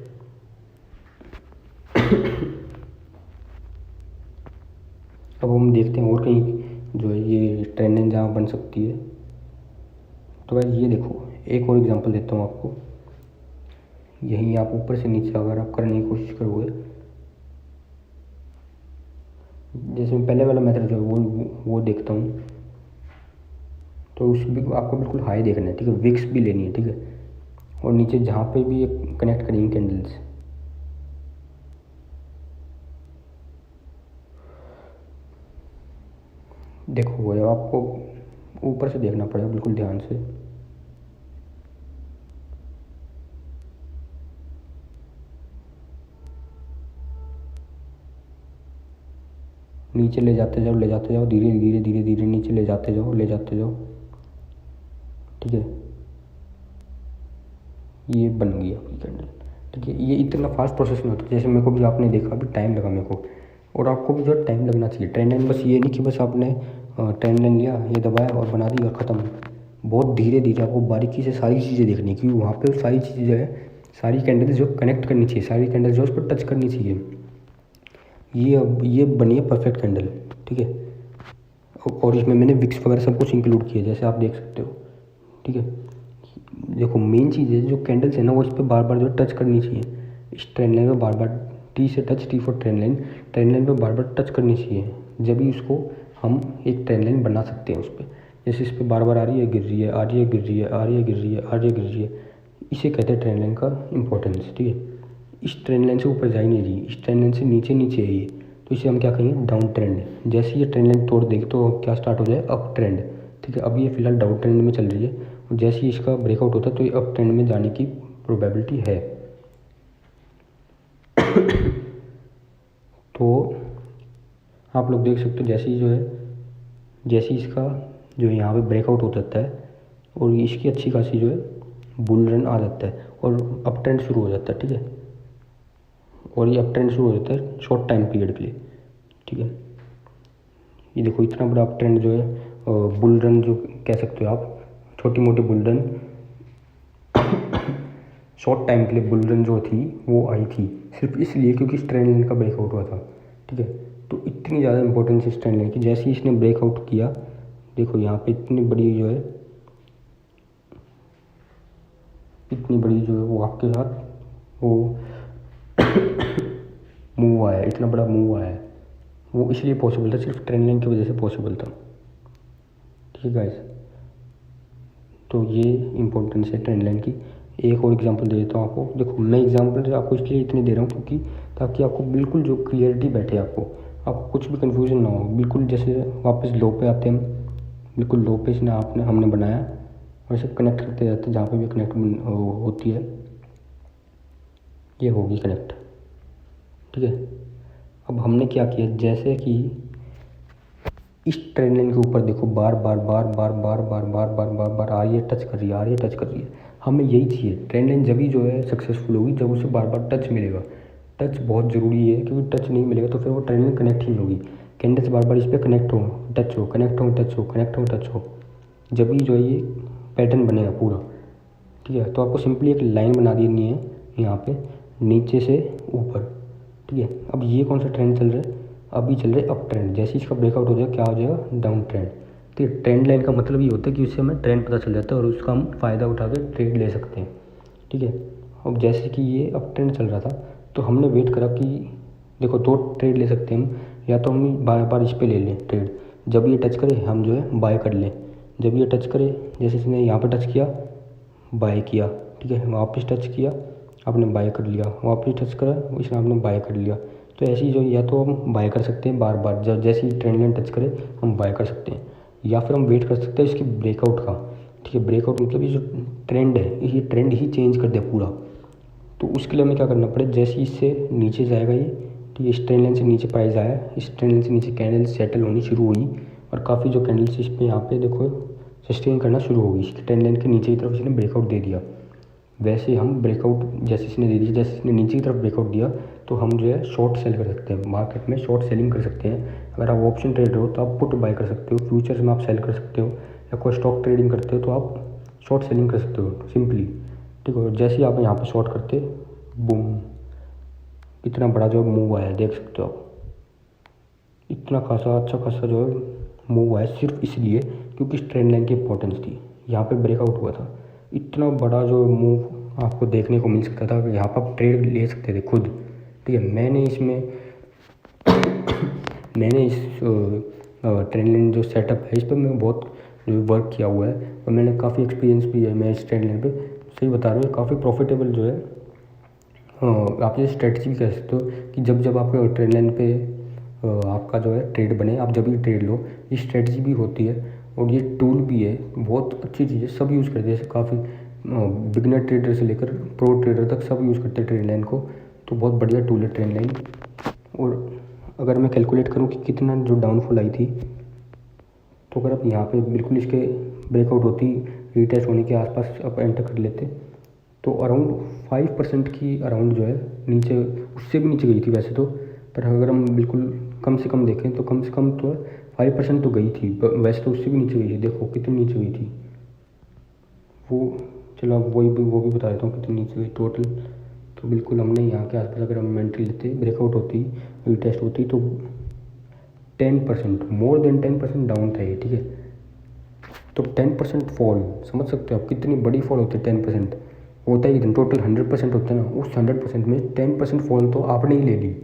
अब हम देखते हैं और कहीं जो है ये ट्रेंड लाइन जहाँ बन सकती है। तो गाइस ये देखो, एक और एग्जांपल देता हूँ आपको। यहीं आप ऊपर से नीचे अगर आप करने की कोशिश करोगे, जैसे पहले वाला मेथड जो वो देखता हूँ, तो उस भी आपको बिल्कुल हाई देखना है, ठीक है। विक्स भी लेनी है, ठीक है। और नीचे जहाँ पे भी कनेक्ट करेंगे कैंडल्स, देखो वो आपको ऊपर से देखना पड़ेगा बिल्कुल ध्यान से। नीचे ले जाते जाओ धीरे धीरे धीरे धीरे नीचे ले जाते जाओ, ठीक है। ये बन गई आपकी कैंडल, ठीक है। ये इतना फास्ट प्रोसेस नहीं होता, जैसे मेरे को भी आपने देखा अभी टाइम लगा मेरे को, और आपको भी जो टाइम लगना चाहिए। ट्रेंड लाइन बस ये नहीं कि बस आपने ट्रेंड लाइन लिया, ये दबाया और बना दी और ख़त्म। बहुत धीरे धीरे आपको बारीकी से सारी चीज़ें देखनी, क्योंकि वहाँ पे सारी चीज़ें जो है, सारी कैंडल्स जो कनेक्ट करनी चाहिए, सारी कैंडल्स जो उस पर टच करनी चाहिए। ये बनी है परफेक्ट कैंडल, ठीक है। और इसमें मैंने विक्स वगैरह सब कुछ इंक्लूड किया, जैसे आप देख सकते हो, ठीक है। देखो मेन चीज़ है जो कैंडल्स है ना, वो इस पर बार बार जो टच करनी चाहिए। इस ट्रेंड लाइन में बार बार टी फॉर ट्रेंड लाइन पे बार बार टच करनी चाहिए, जब भी उसको हम एक ट्रेंड लाइन बना सकते हैं उस पर। जैसे इस पर बार बार आ रही है, गिर रही है, आ रही है, गिर रही है, आ रही है, गिर रही है, आ रही है, गिर रही है, इसे कहते हैं ट्रेंड लाइन का इंपॉर्टेंस, ठीक है। इस ट्रेंड लाइन से ऊपर जा ही नहीं रही, इस ट्रेंड लाइन से नीचे नीचे है ये, तो इसे हम क्या कहेंगे, डाउन ट्रेंड। जैसे ये ट्रेंड लाइन तोड़ देगी तो क्या स्टार्ट हो जाए, अप ट्रेंड, ठीक है। अब ये फिलहाल डाउन ट्रेंड में चल रही है, और जैसे ही इसका ब्रेकआउट होता है तो ये अप ट्रेंड में जाने की प्रोबेबिलिटी है। तो आप लोग देख सकते हो, जैसे ही जो है, जैसे ही इसका जो यहाँ पे ब्रेकआउट हो जाता है और इसकी अच्छी खासी जो है बुल रन आ जाता है और अप ट्रेंड शुरू हो जाता है, ठीक है। और ये अप ट्रेंड शुरू हो जाता है शॉर्ट टाइम पीरियड के लिए, ठीक है। ये देखो इतना बड़ा अप ट्रेंड जो है, बुल रन जो कह सकते हो आप, छोटी मोटी बुल रन, शॉर्ट टाइम के लिए बुल रन जो थी वो आई थी सिर्फ इसलिए क्योंकि इस ट्रेंड लाइन का ब्रेकआउट हुआ था, ठीक है। तो इतनी ज़्यादा इंपॉर्टेंस इस ट्रेंड लाइन की, जैसे ही इसने ब्रेकआउट किया, देखो यहाँ पे इतनी बड़ी जो है इतनी बड़ी जो है वो आपके साथ वो मूव आया, इतना बड़ा मूव आया है, वो इसलिए पॉसिबल था, सिर्फ ट्रेंड लाइन की वजह से पॉसिबल था। ठीक है गाइस, तो ये इम्पोर्टेंस है ट्रेंड लाइन की। एक और एग्जांपल दे देता हूँ आपको। देखो मैं एग्जांपल आपको इसलिए इतने दे रहा हूँ क्योंकि ताकि आपको बिल्कुल जो क्लियरिटी बैठे, आपको कुछ भी कन्फ्यूजन ना हो। बिल्कुल जैसे वापस लो पे आते हैं हम, बिल्कुल लो पे इसने हमने बनाया और इसे कनेक्ट करते जाते हैं, जहाँ पे भी कनेक्ट होती है ये होगी कनेक्ट। ठीक है, अब हमने क्या किया, जैसे कि इस ट्रेंड लाइन के ऊपर देखो बार बार बार बार बार बार बार बार बार बार आ रही है, टच कर रही है, आ रही है, टच कर रही है। हमें यही चाहिए, ट्रेंड लाइन जब ही जो है सक्सेसफुल होगी जब उसे बार बार टच मिलेगा। टच बहुत ज़रूरी है क्योंकि टच नहीं मिलेगा तो फिर वो ट्रेंड लाइन कनेक्ट ही नहीं होगी। कैंडल्स बार बार इस पर कनेक्ट हो, टच हो, कनेक्ट हो, टच हो, कनेक्ट हो, टच हो, जब भी जो है ये पैटर्न बनेगा पूरा। ठीक है, तो आपको सिंपली एक लाइन बना देनी है यहाँ पे नीचे से ऊपर। ठीक है, अब ये कौन सा ट्रेंड चल रहा है, अभी चल रहा है अप ट्रेंड। जैसे इसका ब्रेकआउट हो जाएगा क्या हो जाएगा, डाउन ट्रेंड। ठीक है, ट्रेंड लाइन का मतलब ये होता है कि उससे हमें ट्रेंड पता चल जाता है और उसका हम फ़ायदा उठा के ट्रेड ले सकते हैं। ठीक है, अब जैसे कि ये अप ट्रेंड चल रहा था तो हमने वेट करा कि देखो दो ट्रेड ले सकते हैं हम, या तो हम बार बार इस पर ले लें ट्रेड, जब ये टच करे हम जो है बाय कर लें, जब ये टच करे जैसे इसने यहाँ पर टच किया बाय किया। ठीक है, वापस टच किया आपने बाय कर लिया, वापस टच करा इसने आपने बाय कर लिया। तो ऐसे ही जो या तो हम बाय कर सकते हैं बार बार, जब जैसे ही ट्रेंड लाइन टच करे हम बाय कर सकते हैं, या फिर हम वेट कर सकते हैं इसकी ब्रेकआउट का। ठीक है, ब्रेकआउट मतलब ये जो ट्रेंड है ये ट्रेंड ही चेंज कर दे पूरा। तो उसके लिए हमें क्या करना पड़े, जैसे ही इससे नीचे जाएगा ये, तो ये इस ट्रेंड लाइन से नीचे प्राइस आया, इस ट्रेंड लाइन से नीचे कैंडल सेटल होनी शुरू हुई और काफ़ी जो कैंडल्स इस पर यहाँ पे देखो सस्टेन करना शुरू हो गई। इसकी ट्रेंड लाइन के नीचे की तरफ इसने ब्रेकआउट दे दिया। वैसे हम ब्रेकआउट जैसे इसने दे दिया, जैसे इसने नीचे की तरफ ब्रेकआउट दिया तो हम जो है शॉर्ट सेल कर सकते हैं, मार्केट में शॉर्ट सेलिंग कर सकते हैं। अगर आप ऑप्शन ट्रेडर हो तो आप पुट बाय कर सकते हो, फ्यूचर्स में आप सेल कर सकते हो, या कोई स्टॉक ट्रेडिंग करते हो तो आप शॉर्ट सेलिंग कर सकते हो सिंपली। ठीक है, जैसे ही आप यहाँ पे शॉर्ट करते बूम, इतना बड़ा जो मूव आया देख सकते हो आप, इतना खासा अच्छा खासा जो है मूव आया सिर्फ इसलिए क्योंकि इस ट्रेंड लाइन की इंपॉर्टेंस थी। यहाँ पे ब्रेकआउट हुआ था, इतना बड़ा जो मूव आपको देखने को मिल सकता था कि यहाँ पर आप ट्रेड ले सकते थे खुद। ठीक है, मैंने इस ट्रेंड लाइन जो सेटअप है इस पर मैं बहुत जो वर्क किया हुआ है और मैंने काफ़ी एक्सपीरियंस भी है। मैं इस ट्रेंड लाइन पे सही बता रहा हूँ, काफ़ी प्रॉफिटेबल जो है आप ये स्ट्रेटजी भी कह सकते हो कि जब जब आपके ट्रेंड लाइन पे आपका जो है ट्रेड बने, आप जब भी ट्रेड लो, ये स्ट्रेटजी भी होती है और ये टूल भी है, बहुत अच्छी चीज़ है, सब यूज़ करते हैं। जैसे काफ़ी बिगनर ट्रेडर से लेकर प्रो ट्रेडर तक सब यूज़ करते हैं ट्रेंड लाइन को, तो बहुत बढ़िया टूल है ट्रेंड लाइन। और अगर मैं कैलकुलेट करूँ कि कितना जो डाउनफॉल आई थी, तो अगर आप यहाँ पे बिल्कुल इसके ब्रेकआउट होती, रीटेस्ट होने के आसपास आप एंटर कर लेते तो अराउंड 5% की अराउंड जो है नीचे, उससे भी नीचे गई थी वैसे तो, पर अगर हम बिल्कुल कम से कम देखें तो कम से कम तो 5% तो गई थी, वैसे तो उससे भी नीचे गई थी। देखो कितनी नीचे गई थी वो, चलो अब वो भी बता देता हूँ कितनी नीचे गई टोटल। तो बिल्कुल हमने यहाँ के आसपास अगर हम एंट्री लेते, ब्रेकआउट होती, रीटेस्ट होती तो 10%, मोर देन 10% डाउन था ये। ठीक है, तो 10% फॉल, समझ सकते हो आप कितनी बड़ी फॉल होती है। 10% होता ही नहीं, टोटल 100% होता है ना, उस 100% में 10% फॉल तो आपने ही ले ली।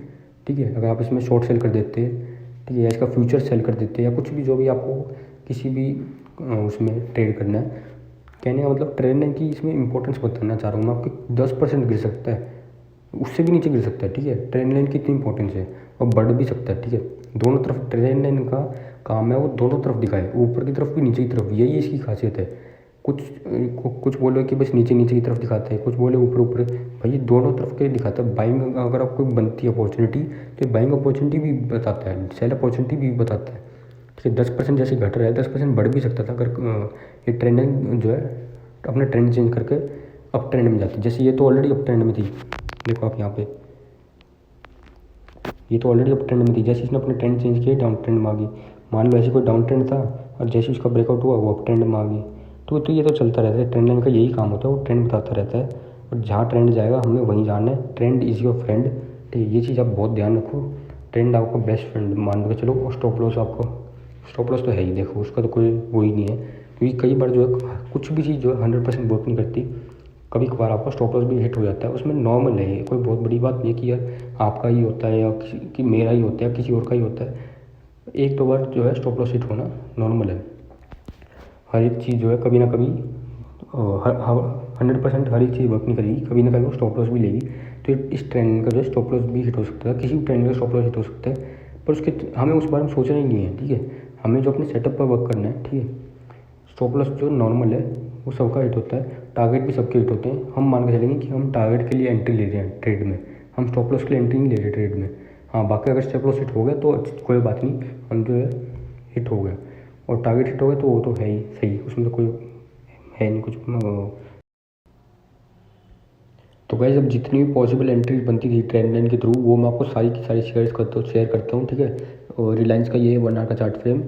ठीक है, अगर आप इसमें शॉर्ट सेल कर देते, ठीक है, इसका फ्यूचर सेल कर देते, या कुछ भी जो भी आपको किसी भी उसमें ट्रेड करना है, कहने का मतलब ट्रेड लाइन की इसमें इंपॉर्टेंस बताना चाह रहा हूँ मैं। आपकी 10% गिर सकता है, उससे भी नीचे गिर सकता है। ठीक है, ट्रेंड लाइन की इतनी इंपॉर्टेंस है और बढ़ भी सकता है। ठीक है, दोनों तरफ ट्रेंड लाइन का काम है, वो दोनों तरफ दिखाए, ऊपर की तरफ भी नीचे की तरफ, यही इसकी खासियत है। कुछ बोले कि बस नीचे नीचे की तरफ दिखाते हैं, कुछ बोले ऊपर ऊपर, भाई दोनों तरफ के दिखाता है। बाइंग अगर आपको बनती है अपॉर्चुनिटी तो बाइंग अपॉर्चुनिटी भी बताता है, सेल अपॉर्चुनिटी भी बताता है। ठीक है, 10% जैसे घट रहा है 10% बढ़ भी सकता था अगर ये ट्रेंड लाइन जो है अपना ट्रेंड चेंज करके अप ट्रेंड में जाती। जैसे ये तो ऑलरेडी अप ट्रेंड में थी, देखो आप यहाँ पे, ये तो ऑलरेडी अप ट्रेंड में थी, जैसे इसने अपने ट्रेंड चेंज किया डाउन ट्रेंड में आ गई। मान लो ऐसे कोई डाउन ट्रेंड था और जैसे उसका ब्रेकआउट हुआ वो अप ट्रेंड में आ गई। तो ये तो चलता रहता है, ट्रेंड लाइन का यही काम होता है, वो ट्रेंड बताता रहता है और जहाँ ट्रेंड जाएगा हमें वहीं जाना है। Trend is your friend. ठीक है, ये चीज़ आप बहुत ध्यान रखो, ट्रेंड आपका बेस्ट फ्रेंड मान के चलो। स्टॉप लॉस आपको, स्टॉप लॉस तो है ही, देखो उसका तो कोई वो ही नहीं है, क्योंकि कई बार जो है कुछ भी चीज़ जो है 100% वर्क नहीं करती। कभी कभार आपका स्टॉप लॉस भी हिट हो जाता है, उसमें नॉर्मल है, कोई बहुत बड़ी बात नहीं है कि यार आपका ही होता है या किसी कि मेरा ही होता है या किसी और का ही होता है। एक दो बार जो है स्टॉप लॉस हिट होना नॉर्मल है। हर एक चीज़ जो है कभी ना कभी 100% हर एक चीज़ वर्क नहीं करेगी, कभी ना कभी वो स्टॉप लॉस भी लेगी। तो इस ट्रेंड का जो है स्टॉप लॉस भी हिट हो सकता है, किसी भी ट्रेंड का स्टॉप लॉस हिट हो सकता है, पर उसके हमें उस बारे में सोचना ही नहीं है, ठीक है। हमें जो अपने सेटअप पर वर्क करना है, ठीक है। स्टॉप लॉस जो नॉर्मल है वो सबका हिट होता है, टारगेट भी सबके हिट होते हैं। हम मान के चलेंगे कि हम टारगेट के लिए एंट्री ले रहे हैं ट्रेड में, हम स्टॉप लॉस के लिए एंट्री नहीं ले रहे ट्रेड में। हाँ, बाकी अगर स्टॉप लॉस हिट हो गया तो कोई बात नहीं, हम जो है हिट हो गया, और टारगेट हिट हो गया तो वो तो है ही सही, उसमें तो कोई है नहीं कुछ। तो गाइस अब जितनी भी पॉसिबल एंट्रीज बनती थी ट्रेंड लाइन के थ्रू वो मैं आपको सारी की सारी शेयर करता हूँ, ठीक है। और रिलायंस का ये है 1 आवर का चार्ट फ्रेम।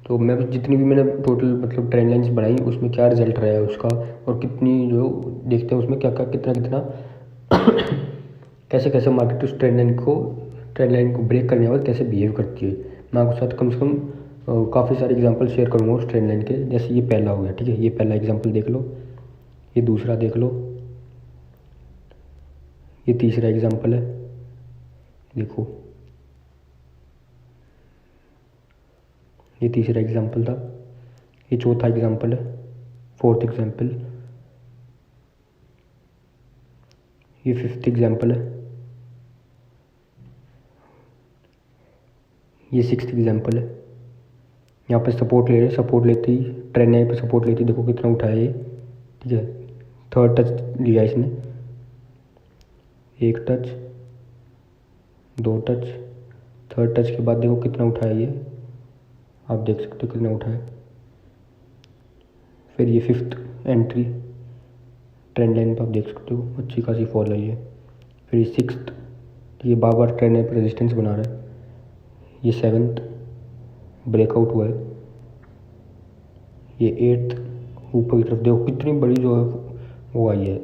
तो मैं जितनी भी मैंने टोटल मतलब ट्रेंड लाइन्स बनाई उसमें क्या रिजल्ट रहा है उसका, और कितनी जो देखते हैं उसमें क्या क्या कितना कितना कैसे कैसे मार्केट उस ट्रेंड लाइन को ब्रेक करने के बाद कैसे बिहेव करती है। मैं आपके साथ कम से कम काफ़ी सारे एग्जांपल शेयर करूँगा उस ट्रेंड लाइन के। जैसे ये पहला हो गया, ठीक है, ये पहला एग्जांपल देख लो, ये दूसरा देख लो, ये तीसरा एग्जांपल है, देखो ये तीसरा एग्जांपल था, ये चौथा एग्जांपल है, फोर्थ एग्जांपल, ये फिफ्थ एग्जांपल है, ये सिक्स्थ एग्जांपल है। यहाँ पे सपोर्ट ले रहे, सपोर्ट लेती ट्रेंड लाइन पे सपोर्ट लेती, देखो कितना उठाया ये, ठीक है। थर्ड टच लिया इसने, एक टच, दो टच, थर्ड टच के बाद देखो कितना उठाया ये, आप देख सकते हो कितना उठाया। फिर ये फिफ्थ एंट्री ट्रेंड लाइन पर आप देख सकते हो अच्छी खासी फॉल आई है। फिर ये सिक्स्थ, ये बार बार ट्रेंड लाइन पर रेजिस्टेंस बना रहा है। ये सेवन्थ ब्रेकआउट हुआ है। ये एट्थ ऊपर की तरफ देखो कितनी बड़ी जो है वो आई है,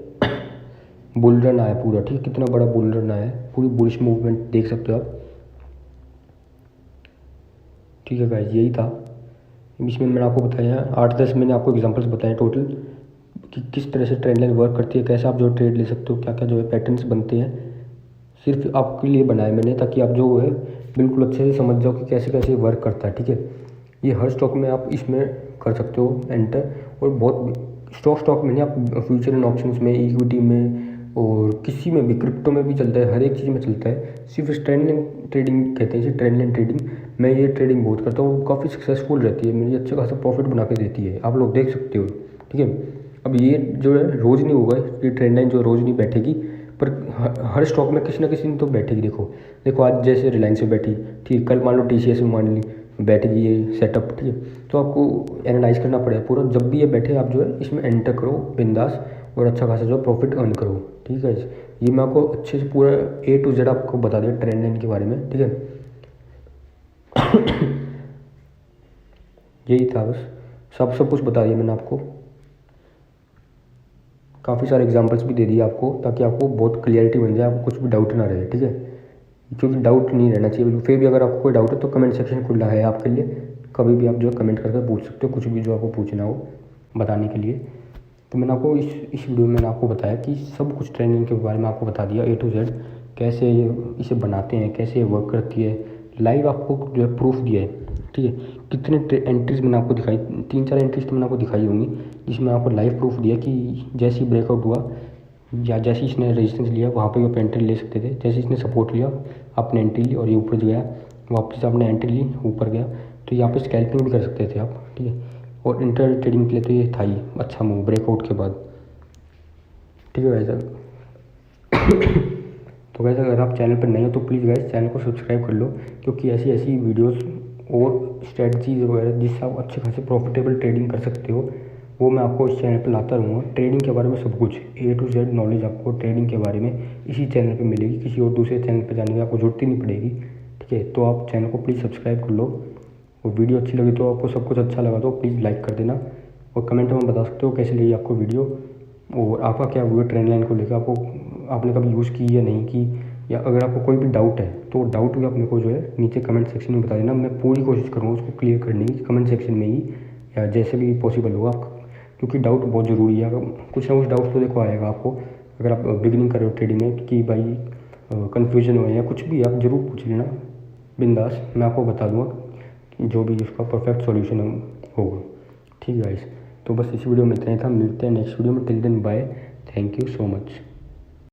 बुल रन आया पूरा, ठीक है, कितना बड़ा बुल रन आया है, पूरी बुलिश मूवमेंट देख सकते हो आप, ठीक है गाइस। यही था, इसमें मैंने आपको बताया 8-10 मैंने आपको एग्जांपल्स बताए टोटल कि किस तरह से ट्रेंड लाइन वर्क करती है, कैसे आप जो ट्रेड ले सकते हो, क्या क्या जो है पैटर्न्स बनते हैं, सिर्फ आपके लिए बनाए मैंने ताकि आप जो है बिल्कुल अच्छे से समझ जाओ कि कैसे कैसे वर्क करता है, ठीक है। ये हर स्टॉक में आप इसमें कर सकते हो एंटर, और बहुत स्टॉक में नहीं, आप फ्यूचर एंड ऑप्शंस में, इक्विटी में, और किसी में भी, क्रिप्टो में भी चलता है, हर एक चीज़ में चलता है। सिर्फ ट्रेंड लाइन ट्रेडिंग कहते हैं इसे, ट्रेंड लाइन ट्रेडिंग। मैं ये ट्रेडिंग बहुत करता हूँ, काफ़ी सक्सेसफुल रहती है मेरी, अच्छा खासा प्रॉफिट बना के देती है, आप लोग देख सकते हो, ठीक है। अब ये जो है रोज़ नहीं होगा, ये ट्रेंड लाइन जो रोज़ नहीं बैठेगी, पर हर स्टॉक में किसी ना किसी दिन तो बैठेगी। देखो देखो आज जैसे रिलायंस में बैठी, ठीक, कल मान लो TCS में मान ली बैठेगी ये सेटअप, ठीक है। तो आपको एनालाइज करना पड़ेगा पूरा, जब भी ये बैठे आप जो है इसमें एंटर करो बिंदास, और अच्छा खासा जो प्रॉफिट अर्न करो, ठीक है। ये मैं आपको अच्छे से पूरा A to Z आपको बता दिया ट्रेंड लाइन के बारे में, ठीक है। यही था बस, सब कुछ बता दिया मैंने आपको, काफ़ी सारे एग्जांपल्स भी दे दिए आपको ताकि आपको बहुत क्लियरिटी बन जाए, आपको कुछ भी डाउट ना रहे, ठीक है। क्योंकि डाउट नहीं रहना चाहिए, फिर भी अगर आपको कोई डाउट है तो कमेंट सेक्शन खुला है आपके लिए, कभी भी आप जो कमेंट करके पूछ सकते हो कुछ भी जो आपको पूछना हो बताने के लिए। तो मैंने आपको इस वीडियो में मैंने आपको बताया कि सब कुछ ट्रेंडिंग के बारे में आपको बता दिया A to Z, कैसे इसे बनाते हैं, कैसे ये वर्क करती है, लाइव आपको जो है प्रूफ दिया है, ठीक है। कितने एंट्रीज मैंने आपको दिखाई, 3-4 एंट्रीज तो मैंने आपको दिखाई होंगी, जिसमें आपको लाइव प्रूफ दिया कि जैसे ही ब्रेकआउट हुआ या जैसे इसने रेजिस्टेंस लिया वहाँ पे आप एंट्री ले सकते थे, जैसे इसने सपोर्ट लिया आपने एंट्री ली, और ये ऊपर गया वापस आपने एंट्री ली ऊपर गया, तो यहाँ पे स्कैल्पिंग भी कर सकते थे आप, ठीक है। और इंटर ट्रेडिंग के लिए तो ये था ही अच्छा मूव ब्रेकआउट के बाद, ठीक है वैसा। तो वैसे अगर आप चैनल पर नए हो तो प्लीज़ गाइस चैनल को सब्सक्राइब कर लो, क्योंकि ऐसी ऐसी वीडियोस और स्ट्रेटजीज वगैरह जिससे आप अच्छे खासे प्रॉफिटेबल ट्रेडिंग कर सकते हो वो मैं आपको इस चैनल पर लाता रहूँगा। ट्रेडिंग के बारे में सब कुछ A to Z नॉलेज आपको ट्रेडिंग के बारे में इसी चैनल पर मिलेगी, किसी और दूसरे चैनल पर जाने की आपको जरूरत ही नहीं पड़ेगी, ठीक है। तो आप चैनल को प्लीज़ सब्सक्राइब कर लो, और वीडियो अच्छी लगी तो आपको सब कुछ अच्छा लगा तो प्लीज़ लाइक कर देना, और कमेंट में बता सकते हो कैसी लगी आपको वीडियो, और आपका क्या व्यू है ट्रेंड लाइन को लेकर, आपने कभी यूज़ की या नहीं की, या अगर आपको कोई भी डाउट है तो डाउट भी आप मेरे को जो है नीचे कमेंट सेक्शन में बता देना। मैं पूरी कोशिश करूँगा उसको क्लियर करने की कमेंट सेक्शन में ही, या जैसे भी पॉसिबल होगा आप, क्योंकि डाउट बहुत ज़रूरी है। कुछ ना कुछ डाउट तो देखो आएगा आपको, अगर आप बिगिनिंग कर रहे हो ट्रेडिंग में कि भाई कन्फ्यूजन हो या कुछ भी, आप ज़रूर पूछ लेना बिंदास, मैं आपको बता दूंगा कि जो भी इसका परफेक्ट सॉल्यूशन होगा। ठीक है गाइस, तो बस इस वीडियो में इतना ही था, मिलते हैं नेक्स्ट वीडियो में। Till then bye, thank you so much.